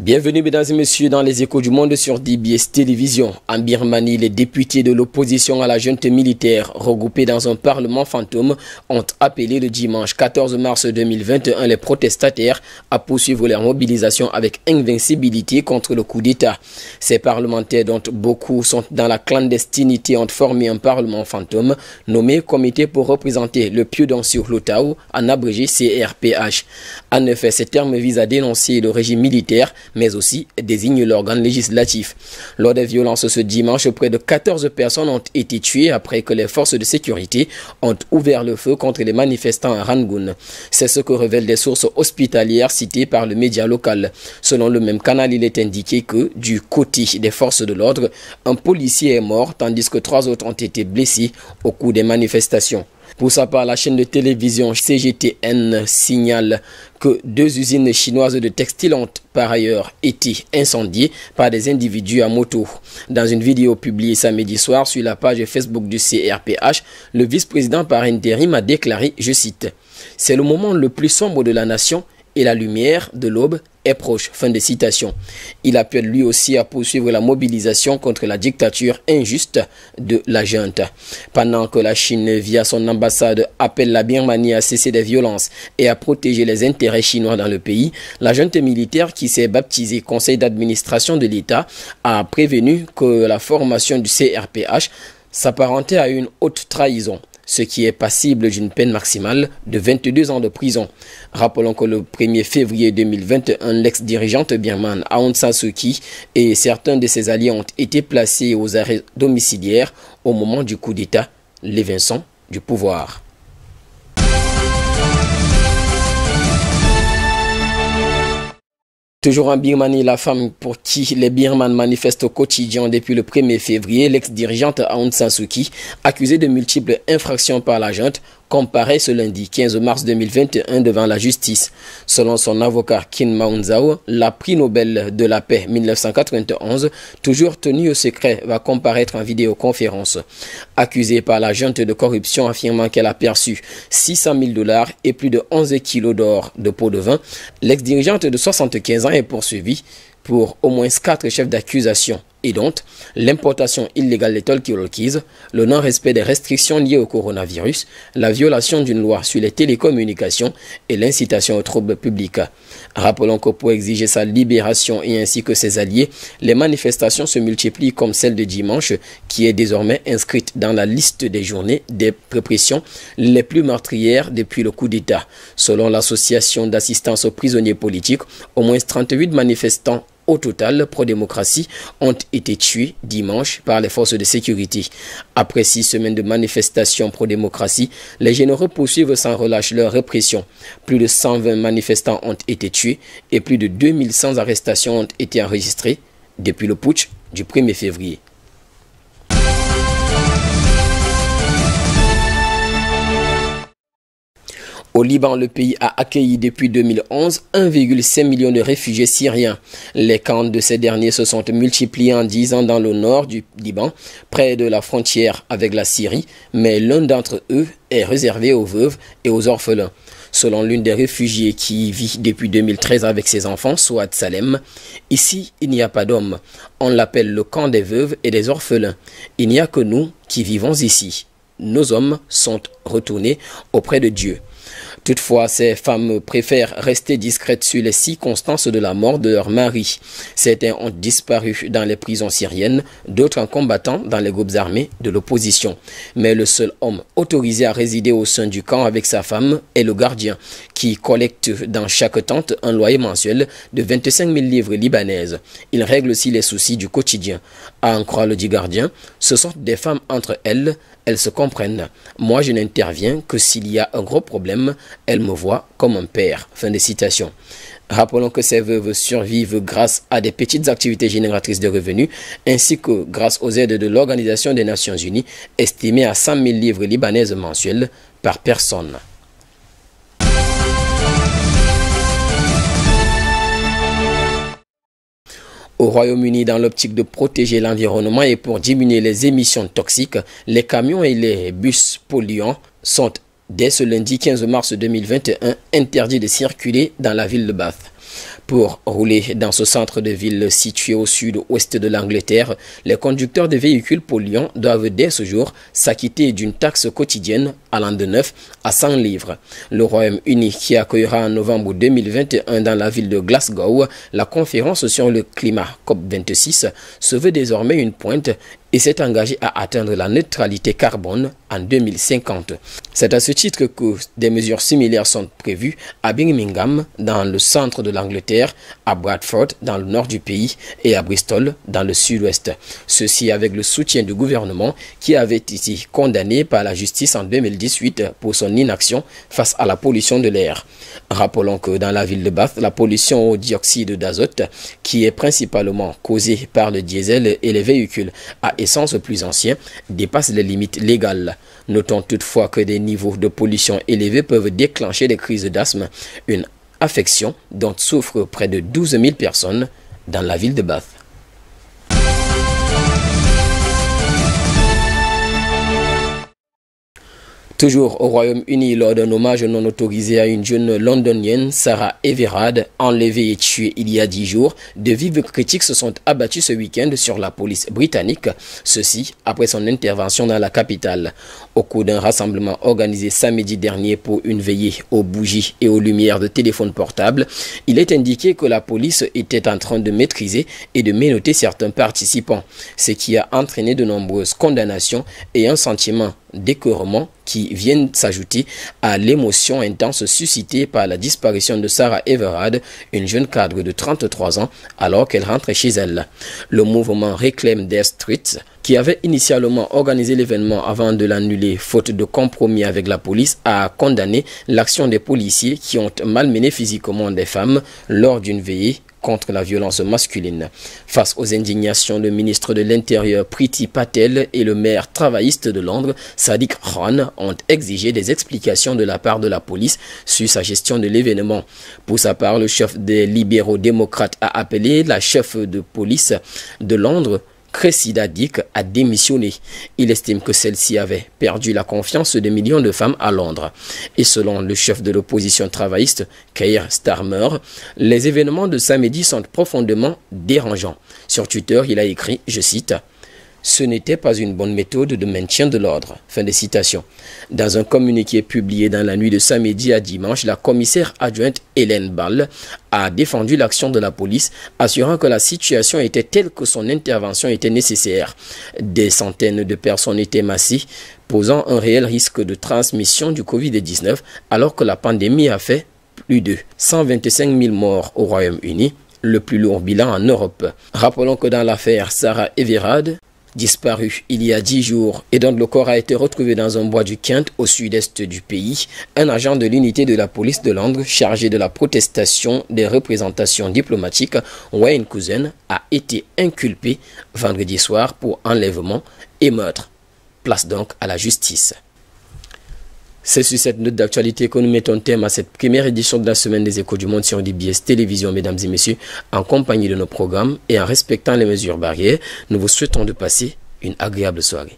Bienvenue mesdames et messieurs dans les échos du monde sur DBS Télévision. En Birmanie, les députés de l'opposition à la junte militaire regroupés dans un parlement fantôme ont appelé le dimanche 14 mars 2021 les protestataires à poursuivre leur mobilisation avec invincibilité contre le coup d'État. Ces parlementaires, dont beaucoup sont dans la clandestinité, ont formé un parlement fantôme nommé Comité pour représenter le Pieu-Dong sur l'Ottawa, en abrégé CRPH. En effet, ces termes visent à dénoncer le régime militaire mais aussi désigne l'organe législatif. Lors des violences ce dimanche, près de 14 personnes ont été tuées après que les forces de sécurité ont ouvert le feu contre les manifestants à Rangoon. C'est ce que révèlent des sources hospitalières citées par le média local. Selon le même canal, il est indiqué que, du côté des forces de l'ordre, un policier est mort tandis que 3 autres ont été blessés au cours des manifestations. Pour sa part, la chaîne de télévision CGTN signale que 2 usines chinoises de textile ont par ailleurs été incendiées par des individus à moto. Dans une vidéo publiée samedi soir sur la page Facebook du CRPH, le vice-président par intérim a déclaré, je cite, « C'est le moment le plus sombre de la nation et la lumière de l'aube est proche ». Fin de citation. Il appelle lui aussi à poursuivre la mobilisation contre la dictature injuste de la junte. Pendant que la Chine, via son ambassade, appelle la Birmanie à cesser des violences et à protéger les intérêts chinois dans le pays, la junte militaire, qui s'est baptisée Conseil d'administration de l'État, a prévenu que la formation du CRPH s'apparentait à une haute trahison, ce qui est passible d'une peine maximale de 22 ans de prison. Rappelons que le 1er février 2021, l'ex-dirigeante birmane Aung San Suu Kyi et certains de ses alliés ont été placés aux arrêts domiciliaires au moment du coup d'État, l'évincent du pouvoir. Toujours en Birmanie, la femme pour qui les Birmanes manifestent au quotidien depuis le 1er février, l'ex-dirigeante Aung San Suu Kyi, accusée de multiples infractions par la junte, comparaît ce lundi 15 mars 2021 devant la justice. Selon son avocat Khin Maung Zaw, la prix Nobel de la paix 1991, toujours tenue au secret, va comparaître en vidéoconférence. Accusée par la junte de corruption affirmant qu'elle a perçu 600 000 $ et plus de 11 kilos d'or de pots de vin, l'ex-dirigeante de 75 ans est poursuivie pour au moins 4 chefs d'accusation, et donc l'importation illégale des talkie-walkies, le non-respect des restrictions liées au coronavirus, la violation d'une loi sur les télécommunications et l'incitation aux troubles publics. Rappelons que pour exiger sa libération et ainsi que ses alliés, les manifestations se multiplient comme celle de dimanche, qui est désormais inscrite dans la liste des journées des répressions les plus meurtrières depuis le coup d'État. Selon l'association d'assistance aux prisonniers politiques, au moins 38 manifestants au total, pro-démocratie, ont été tués dimanche par les forces de sécurité. Après 6 semaines de manifestations pro-démocratie, les généraux poursuivent sans relâche leur répression. Plus de 120 manifestants ont été tués et plus de 2100 arrestations ont été enregistrées depuis le putsch du 1er février. Au Liban, le pays a accueilli depuis 2011 1,5 million de réfugiés syriens. Les camps de ces derniers se sont multipliés en 10 ans dans le nord du Liban, près de la frontière avec la Syrie, mais l'un d'entre eux est réservé aux veuves et aux orphelins. Selon l'une des réfugiés qui vit depuis 2013 avec ses enfants, Souad Salem, ici, il n'y a pas d'hommes. On l'appelle le camp des veuves et des orphelins. Il n'y a que nous qui vivons ici. Nos hommes sont retournés auprès de Dieu. Toutefois, ces femmes préfèrent rester discrètes sur les circonstances de la mort de leur mari. Certains ont disparu dans les prisons syriennes, d'autres en combattant dans les groupes armés de l'opposition. Mais le seul homme autorisé à résider au sein du camp avec sa femme est le gardien, qui collecte dans chaque tente un loyer mensuel de 25 000 livres libanaises. Il règle aussi les soucis du quotidien. À en croire le dit gardien, ce sont des femmes entre elles se comprennent. Moi, je n'interviens que s'il y a un gros problème. Elles me voient comme un père. Fin de citation. Rappelons que ces veuves survivent grâce à des petites activités génératrices de revenus, ainsi que grâce aux aides de l'Organisation des Nations Unies, estimées à 100 000 livres libanaises mensuels par personne. Au Royaume-Uni, dans l'optique de protéger l'environnement et pour diminuer les émissions toxiques, les camions et les bus polluants sont, dès ce lundi 15 mars 2021, interdits de circuler dans la ville de Bath. Pour rouler dans ce centre de ville situé au sud-ouest de l'Angleterre, les conducteurs de véhicules polluants doivent dès ce jour s'acquitter d'une taxe quotidienne allant de 9 à 100 livres. Le Royaume-Uni, qui accueillera en novembre 2021 dans la ville de Glasgow la conférence sur le climat COP26, se veut désormais une pointe et s'est engagé à atteindre la neutralité carbone en 2050. C'est à ce titre que des mesures similaires sont prévues à Birmingham, dans le centre de l'Angleterre, à Bradford, dans le nord du pays, et à Bristol, dans le sud-ouest. Ceci avec le soutien du gouvernement qui avait été condamné par la justice en 2018 pour son inaction face à la pollution de l'air. Rappelons que dans la ville de Bath, la pollution au dioxyde d'azote, qui est principalement causée par le diesel et les véhicules à essence plus anciens, dépasse les limites légales. Notons toutefois que des niveaux de pollution élevés peuvent déclencher des crises d'asthme, une affection dont souffrent près de 12 000 personnes dans la ville de Bath. Toujours au Royaume-Uni, lors d'un hommage non autorisé à une jeune londonienne, Sarah Everard, enlevée et tuée il y a 10 jours, de vives critiques se sont abattues ce week-end sur la police britannique, ceci après son intervention dans la capitale. Au cours d'un rassemblement organisé samedi dernier pour une veillée aux bougies et aux lumières de téléphones portables, il est indiqué que la police était en train de maîtriser et de menotter certains participants, ce qui a entraîné de nombreuses condamnations et un sentiment d'écœurement qui viennent s'ajouter à l'émotion intense suscitée par la disparition de Sarah Everard, une jeune cadre de 33 ans, alors qu'elle rentrait chez elle. Le mouvement Reclaim Their Streets, qui avait initialement organisé l'événement avant de l'annuler faute de compromis avec la police, a condamné l'action des policiers qui ont malmené physiquement des femmes lors d'une veillée contre la violence masculine. Face aux indignations, le ministre de l'Intérieur Priti Patel et le maire travailliste de Londres, Sadiq Khan, ont exigé des explications de la part de la police sur sa gestion de l'événement. Pour sa part, le chef des libéraux démocrates a appelé la chef de police de Londres, Cressida Dick, a démissionné. Il estime que celle-ci avait perdu la confiance de millions de femmes à Londres. Et selon le chef de l'opposition travailliste, Keir Starmer, les événements de samedi sont profondément dérangeants. Sur Twitter, il a écrit, je cite, « Ce n'était pas une bonne méthode de maintien de l'ordre. » Fin de citation. Dans un communiqué publié dans la nuit de samedi à dimanche, la commissaire adjointe Hélène Ball a défendu l'action de la police, assurant que la situation était telle que son intervention était nécessaire. Des centaines de personnes étaient massées, posant un réel risque de transmission du Covid-19, alors que la pandémie a fait plus de 125 000 morts au Royaume-Uni, le plus lourd bilan en Europe. Rappelons que dans l'affaire Sarah Everard, disparu il y a 10 jours et dont le corps a été retrouvé dans un bois du Kent au sud-est du pays, un agent de l'unité de la police de Londres chargé de la protestation des représentations diplomatiques, Wayne Cousin, a été inculpé vendredi soir pour enlèvement et meurtre. Place donc à la justice. C'est sur cette note d'actualité que nous mettons terme à cette première édition de la semaine des Échos du Monde sur DBS Télévision, mesdames et messieurs. En compagnie de nos programmes et en respectant les mesures barrières, nous vous souhaitons de passer une agréable soirée.